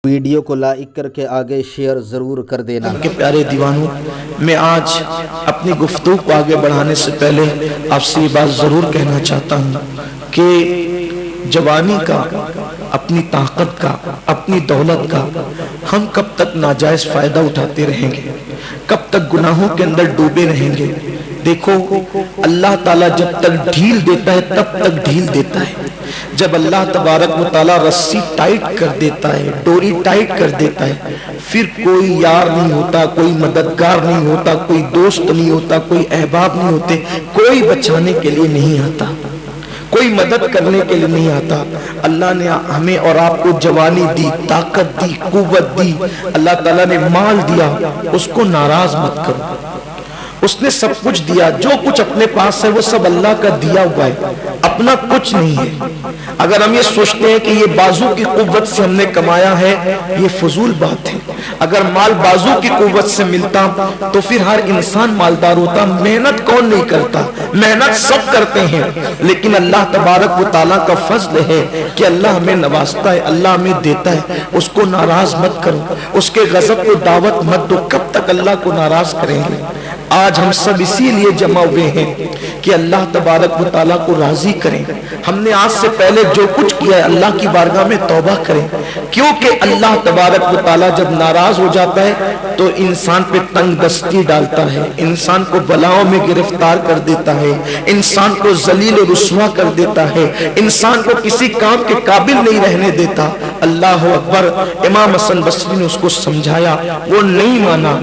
Video کو like کر کے آگے شیئر ضرور کر دینا۔ کہ پیارے دیوانوں، میں آج اپنی گفتگو کو آگے بڑھانے سے پہلے آپ سے یہ بات ضرور کہنا چاہتا ہوں کہ جوانی کا، اپنی طاقت کا، اپنی دولت کا ہم کب تک ناجائز فائدہ اٹھاتے رہیں گے؟ کب تک گناہوں کے اندر ڈوبے رہیں گے؟ دیکھو، اللہ تعالیٰ جب تک ڈھیل دیتا ہے تب تک ڈھیل دیتا ہے۔ جب اللہ تبارک و تعالیٰ رسی ٹائٹ کر دیتا ہے، ڈوری ٹائٹ کر دیتا ہے، پھر کوئی یار نہیں ہوتا، کوئی مددگار نہیں ہوتا، کوئی دوست نہیں ہوتا، کوئی احباب نہیں ہوتے، کوئی بچانے کے لیے نہیں آتا، کوئی مدد کرنے کے لیے نہیں آتا۔ اللہ نے ہمیں اور آپ کو جوانی دی، طاقت دی، قوت دی، اللہ تعالیٰ نے مال دیا، اس کو ناراض مت کرو۔ اس نے سب کچھ دیا، جو کچھ اپنے پاس ہے وہ سب اللہ کا دیا ہوا ہے، اپنا کچھ نہیں ہے۔ اگر ہم یہ سوچتے ہیں کہ یہ بازو کی قوت سے ہم نے کمایا ہے، یہ فضول بات ہے۔ اگر مال بازو کی قوت سے ملتا تو پھر ہر انسان مالدار ہوتا۔ محنت کون نہیں کرتا؟ محنت سب کرتے ہیں، لیکن اللہ تبارک و تعالیٰ کا فضل ہے کہ اللہ ہمیں نوازتا ہے، اللہ ہمیں دیتا ہے۔ اس کو ناراض مت کرو، اس کے غضب کو دعوت مت دو۔ کب تک اللہ کو ناراض کریں گے؟ آج ہم سب اسی لیے جمع ہوئے ہیں کہ اللہ تبارک و تعالیٰ کو راضی کریں۔ ہم نے آج سے پہلے جو کچھ کیا ہے اللہ کی بارگاہ میں توبہ کریں، کیونکہ اللہ تبارک و تعالیٰ جب ناراض ہو جاتا ہے تو انسان پہ تنگ دستی ڈالتا ہے، انسان کو بلاؤں میں گرفتار کر دیتا ہے، انسان کو ذلیل و رسوا کر دیتا ہے، انسان کو کسی کام کے قابل نہیں رہنے دیتا۔ اللہ اکبر۔ امام حسن بصری نے اس کو سمجھایا، وہ نہیں مانا،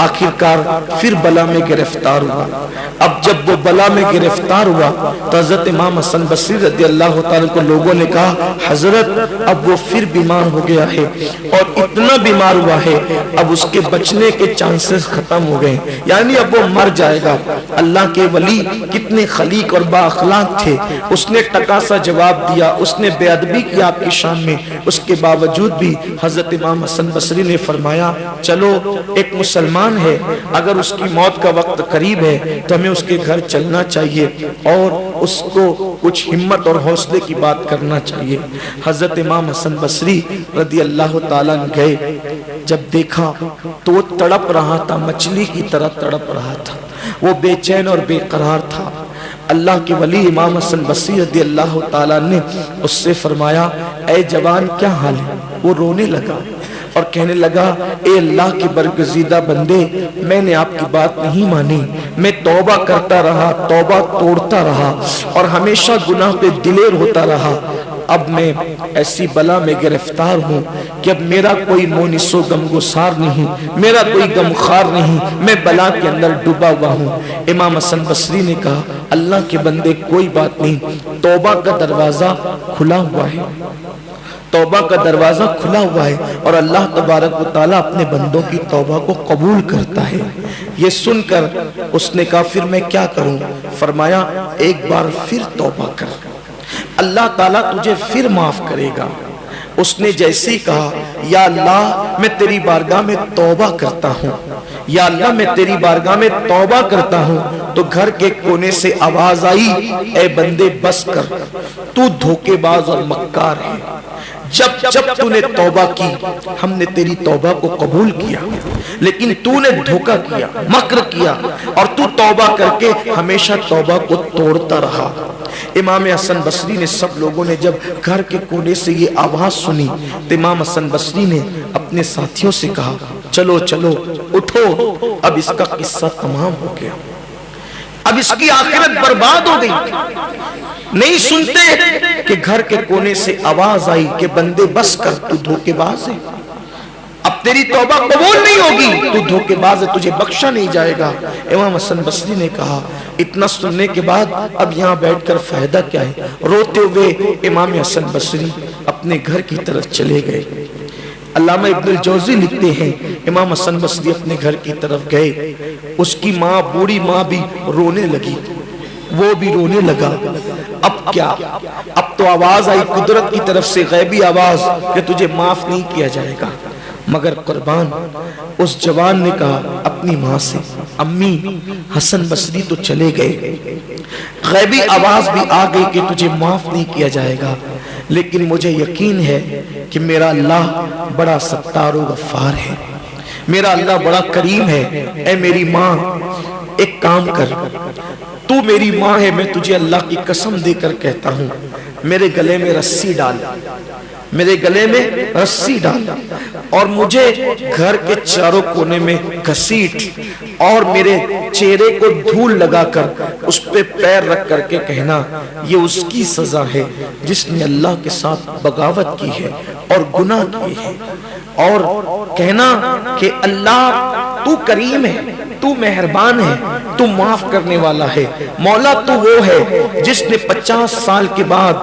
آخرکار پھر بلا میں گرفتار ہوا۔ اب جب وہ بلا میں گرفتار ہوا تو حضرت امام حسن بصری رضی اللہ تعالیٰ کو لوگوں نے کہا، حضرت اب وہ پھر بیمار ہو گیا ہے، اور اتنا بیمار ہوا ہے اب اس کے بچنے کے چانسز ختم ہو گئے، یعنی اب وہ مر جائے گا۔ اللہ کے ولی کتنے خلیق اور با اخلاق تھے، اس نے ٹکا سا جواب دیا، اس نے بے ادبی کی آپ کی شان میں، اس کے باوجود بھی حضرت امام حسن بصری نے فرمایا، چلو ایک مسلمان ہے، اگر اس کی موت کا وقت قریب ہے تو ہمیں اس کے گھر چلنا چاہیے اور اس کو کچھ ہمت اور حوصلے کی بات کرنا چاہیے۔ حضرت امام حسن بصری رضی اللہ تعالیٰ گئے، جب دیکھا تو وہ تڑپ رہا تھا، مچھلی کی طرح تڑپ رہا تھا، وہ بے چین اور بے قرار تھا۔ اللہ کے ولی امام حسن بصری رضی اللہ تعالیٰ نے اس سے فرمایا، اے جوان کیا حال ہے؟ وہ رونے لگا اور کہنے لگا، اے اللہ کے برگزیدہ بندے، میں نے آپ کی بات نہیں مانی، میں توبہ کرتا رہا، توبہ توڑتا رہا اور ہمیشہ گناہ پہ دلیر ہوتا رہا۔ اب میں ایسی بلا میں گرفتار ہوں کہ اب میرا کوئی مونس و غمگسار نہیں، میرا کوئی غمخوار نہیں، میں بلا کے اندر ڈوبا ہوا ہوں۔ امام حسن بصری نے کہا، اللہ کے بندے کوئی بات نہیں، توبہ کا دروازہ کھلا ہوا ہے، توبہ کا دروازہ کھلا ہوا ہے، اور اللہ تبارک و تعالیٰ اپنے بندوں کی توبہ کو قبول کرتا ہے۔ یہ سن کر اس نے کہا، پھر میں کیا کروں؟ فرمایا، ایک بار پھر توبہ کر، اللہ تعالیٰ تجھے پھر معاف کرے گا۔ اس نے جیسے ہی کہا، یا اللہ میں تیری بارگاہ میں توبہ کرتا ہوں، یا اللہ میں تیری بارگاہ میں توبہ کرتا ہوں، تو گھر کے کونے سے آواز آئی، اے بندے بس کر، تو دھوکے باز اور مکار ہے۔ جب تو نے توبہ کی ہم نے تیری توبہ کو قبول کیا، لیکن تو نے دھوکہ کیا، مکر کیا، اور تو توبہ کر کے ہمیشہ توبہ کو توڑتا رہا۔ امام حسن بصری نے، سب لوگوں نے جب گھر کے کونے سے یہ آواز سنی تو امام حسن بصری نے اپنے ساتھیوں سے کہا، چلو چلو اٹھو، اب اس کا قصہ تمام ہو گیا، اب اس کی آخرت برباد ہو گئی۔ نہیں سنتے کہ گھر کے کونے سے آواز آئی کہ بندے بس کر، تو دھوکے باز ہے، اب تیری توبہ قبول نہیں ہوگی، تو دھوکے باز ہے، تجھے بخشا نہیں جائے گا۔ امام حسن بصری نے کہا، اتنا سننے کے بعد اب یہاں بیٹھ کر فائدہ کیا ہے؟ روتے ہوئے امام حسن بصری اپنے گھر کی طرف چلے گئے۔ علامہ ابن الجوزی لکھتے ہیں، امام حسن بصری اپنے گھر کی طرف گئے، اس کی ماں، بوڑھی ماں بھی رونے لگی، وہ بھی رونے لگا۔ اب کیا؟ اب تو آواز آئی قدرت کی طرف سے، غیبی آواز کہ تجھے معاف نہیں کیا جائے گا۔ مگر قربان اس جوان نے کہا اپنی ماں سے، امی حسن بصری تو چلے گئے، غیبی آواز بھی آ گئی کہ تجھے معاف نہیں کیا جائے گا، لیکن مجھے یقین ہے کہ میرا اللہ بڑا ستار و غفار ہے، میرا اللہ بڑا کریم ہے۔ اے میری ماں، ایک کام کر، تو میری ماں ہے، میں تجھے اللہ کی قسم دے کر کہتا ہوں، میرے گلے میں رسی ڈال، میرے گلے میں رسی ڈال، اور مجھے گھر کے چاروں کونے میں گھسیٹ، اور میرے چہرے کو دھول لگا کر اس پہ پیر رکھ کر کے کہنا یہ اس کی سزا ہے جس نے اللہ کے ساتھ بغاوت کی ہے اور گناہ کی ہے، اور کہنا کہ اللہ تو کریم ہے، تو مہربان ہے، تو معاف کرنے والا ہے، مولا تو وہ ہے جس نے 50 سال کے بعد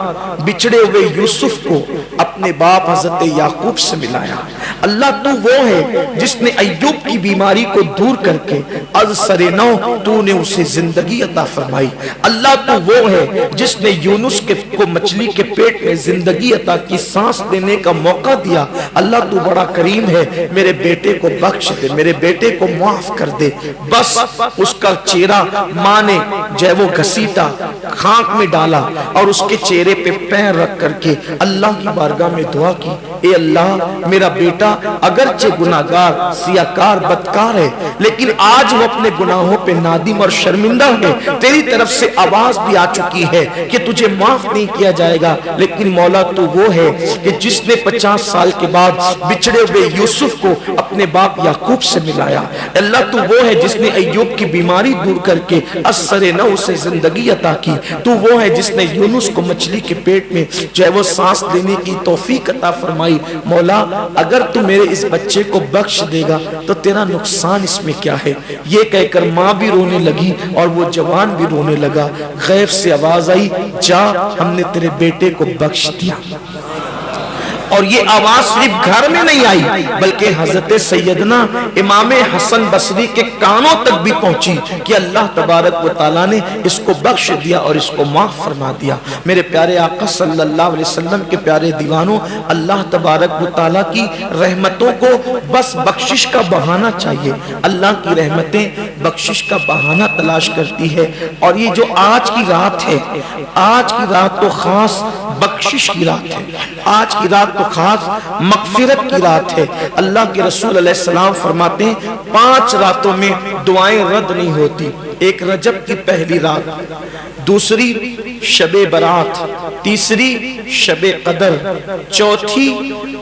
بچھڑے ہوئے یوسف کو اپنے باپ حضرت یعقوب سے ملایا، اللہ تو وہ ہے جس نے ایوب کی بیماری کو دور کر کے از سر نو تو نے اسے زندگی عطا فرمائی، اللہ تو وہ ہے جس نے یونس کو مچھلی کے پیٹ میں زندگی عطا کی، سانس لینے کا موقع دیا، اللہ تو بڑا کریم ہے، میرے بیٹے کو بخش دے، میرے بیٹے کو معاف کر دے۔ بس اس کا چہرہ ماں نے جو ہے وہ گھسیٹا، خاک میں ڈالا، اور اس کے چہرے پہ پیر رکھ کر کے اللہ کی بارگاہ میں دعا کی، اے اللہ میرا بیٹا اگرچہ گناہگار، سیاکار، بدکار ہے، لیکن آج وہ اپنے گناہوں پہ نادم اور شرمندہ ہے، تیری طرف سے آواز بھی آ چکی ہے کہ تجھے معاف نہیں کیا جائے گا، لیکن مولا تو وہ ہے کہ جس نے 50 سال کے بعد بچھڑے ہوئے یوسف کو اپنے باپ یعقوب سے ملایا، اللہ تو وہ ہے جس نے ایوب کی بیماری دور کر کے اثر نو سے زندگی عطا کی، تو وہ ہے جس نے یونس کو مچھلی کے پیٹ میں جو ہے وہ سانس لینے کی توفیق عطا فرمائی، مولا اگر تو میرے اس بچے کو بخش دے گا تو تیرا نقصان اس میں کیا ہے؟ یہ کہہ کر ماں بھی رونے لگی اور وہ جوان بھی رونے لگا، غیب سے آواز آئی، جا ہم نے تیرے بیٹے کو بخش دیا۔ اور یہ آواز صرف گھر میں نہیں آئی بلکہ حضرت سیدنا امام حسن بصری کے کانوں تک بھی پہنچی کہ اللہ تبارک و تعالیٰ نے اس کو بخش دیا اور اس کو معاف فرما دیا۔ میرے پیارے آقا صلی اللہ علیہ وسلم کے پیارے دیوانوں، اللہ تبارک و تعالیٰ کی رحمتوں کو بس بخشش کا بہانہ چاہیے، اللہ کی رحمتیں بخشش کا بہانہ تلاش کرتی ہے، اور یہ جو آج کی رات ہے، آج کی رات تو خاص بخشش کی رات ہے، آج کی رات تو خاص مغفرت کی رات ہے۔ اللہ کے رسول علیہ السلام فرماتے ہیں 5 راتوں میں دعائیں رد نہیں ہوتی، ایک رجب کی پہلی رات، دوسری شب برات، تیسری شب قدر، چوتھی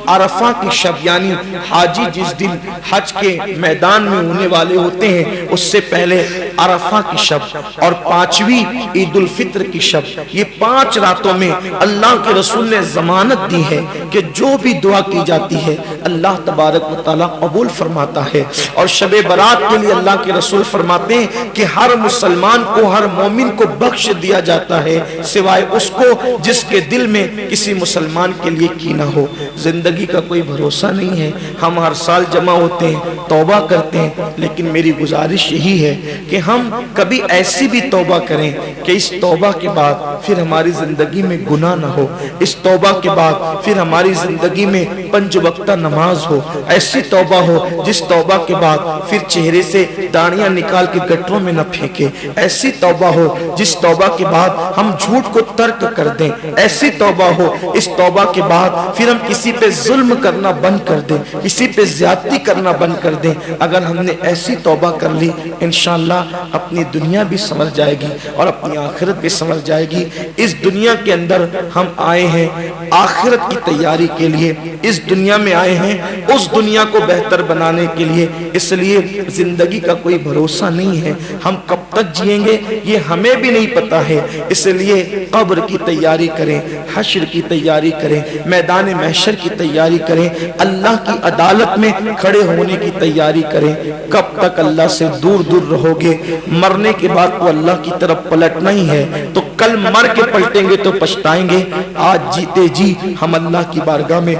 عرفہ کی شب، یعنی حاجی جس دن حج کے میدان میں ہونے والے ہوتے ہیں اس سے پہلے عرفہ کی شب، اور 5ویں عید الفطر کی شب۔ یہ 5 راتوں میں اللہ کے رسول نے ضمانت دی ہے کہ جو بھی دعا کی جاتی ہے اللہ تبارک و تعالیٰ قبول فرماتا ہے۔ اور شب برات کے لیے اللہ کے رسول فرماتے ہیں کہ ہر مسلمان کو، ہر مومن کو بخش دیا جاتا ہے سوائے اس کو جس کے دل میں کسی مسلمان کے لیے کینہ ہو۔ زندگی کا کوئی بھروسہ نہیں ہے، ہم ہر سال جمع ہوتے ہیں، توبہ کرتے ہیں، لیکن میری گزارش یہی ہے کہ ہم کبھی ایسی بھی توبہ کریں کہ اس توبہ کے بعد پھر ہماری زندگی میں گناہ نہ ہو، اس توبہ کے بعد پھر ہماری زندگی میں 5 وقتہ نماز ہو، ایسی توبہ ہو جس توبہ کے بعد پھر چہرے سے داڑیاں نکال کے گٹروں میں نہ پھینکے، ایسی توبہ ہو جس توبہ کے بعد ہم جھوٹ کو ترک کر دیں، ایسی توبہ ہو اس توبہ کے بعد پھر ہم کسی پہ ظلم کرنا بند کر دیں، کسی پہ زیادتی کرنا بند کر دیں۔ اگر ہم نے ایسی توبہ کر لی انشاءاللہ اپنی دنیا بھی سنور جائے گی اور اپنی آخرت بھی سنور جائے گی۔ اس دنیا کے اندر ہم آئے ہیں آخرت کی تیاری کے لیے، اس دنیا میں آئے ہیں اس دنیا کو بہتر بنانے کے لیے، اس لیے زندگی کا کوئی بھروسہ نہیں ہے، ہم کب تک جئیں گے یہ ہمیں بھی نہیں پتا ہے، اس لیے قبر کی تیاری کریں، حشر کی تیاری کریں، میدان محشر کی تیاری کریں، اللہ کی عدالت میں کھڑے ہونے کی تیاری کریں۔ کب تک اللہ سے دور دور رہو گے؟ مرنے کے بعد تو اللہ کی طرف پلٹنا ہی ہے، تو کل مر کے پلٹیں گے تو پچھتائیں گے، آج جیتے جی ہم اللہ کی بارگاہ میں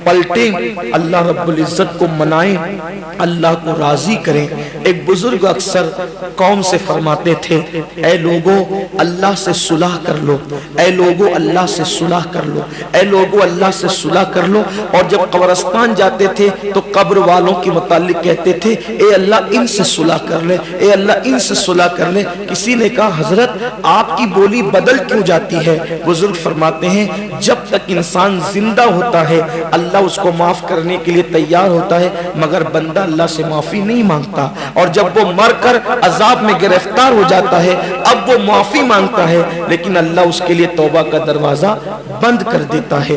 پلٹیں، اللہ رب العزت کو منائیں، اللہ کو راضی کریں۔ ایک بزرگ اکثر قوم سے فرماتے تھے، اے لوگو اللہ سے صلح کر لو، اے لوگو اللہ سے صلح کر لو، اے لوگو اللہ سے صلح کر لو۔ اور جب قبرستان جاتے تھے تو قبر والوں کے متعلق کہتے تھے، اے اللہ ان سے صلح کر لے، اے اللہ ان سے صلح کر لے۔ کسی نے کہا حضرت آپ کی بولی بدل کیوں جاتی ہے؟ بزرگ فرماتے ہیں جب تک انسان زندہ ہوتا ہے اللہ اس کو معاف کرنے کے لیے تیار ہوتا ہے، مگر بندہ اللہ سے معافی نہیں مانگتا، اور جب وہ مر کر عذاب میں گرفتار ہو جاتا ہے اب وہ معافی مانگتا ہے، لیکن اللہ اس کے لیے توبہ کا دروازہ بند کر دیتا ہے۔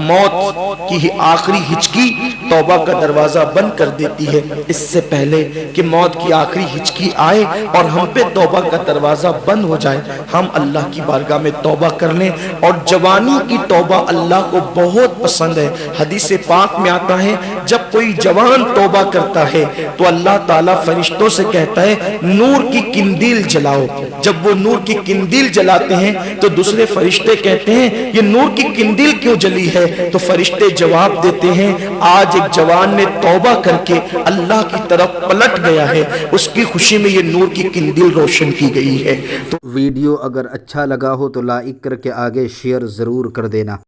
موت کی آخری ہچکی توبہ کا دروازہ بند کر دیتی ہے۔ اس سے پہلے کہ موت کی آخری ہچکی آئے اور ہم پہ توبہ کا دروازہ بند ہو جائے، ہم اللہ کی بارگاہ میں توبہ کر لیں۔ اور جوانی کی توبہ اللہ کو بہت پسند ہے۔ حدیث پاک میں آتا ہے جب کوئی جوان توبہ کرتا ہے تو اللہ تعالیٰ فرشتوں سے کہتا ہے نور کی قندیل جلاؤ۔ جب وہ نور کی قندیل جلاتے ہیں تو دوسرے فرشتے کہتے ہیں یہ نور کی قندیل کیوں جلی ہے؟ تو فرشتے جواب دیتے ہیں آج ایک جوان نے توبہ کر کے اللہ کی طرف پلٹ گیا ہے، اس کی خوشی میں یہ نور کی قندیل روشن کی گئی ہے۔ ویڈیو اگر اچھا لگا ہو تو لائک کر کے آگے شیئر ضرور کر دینا۔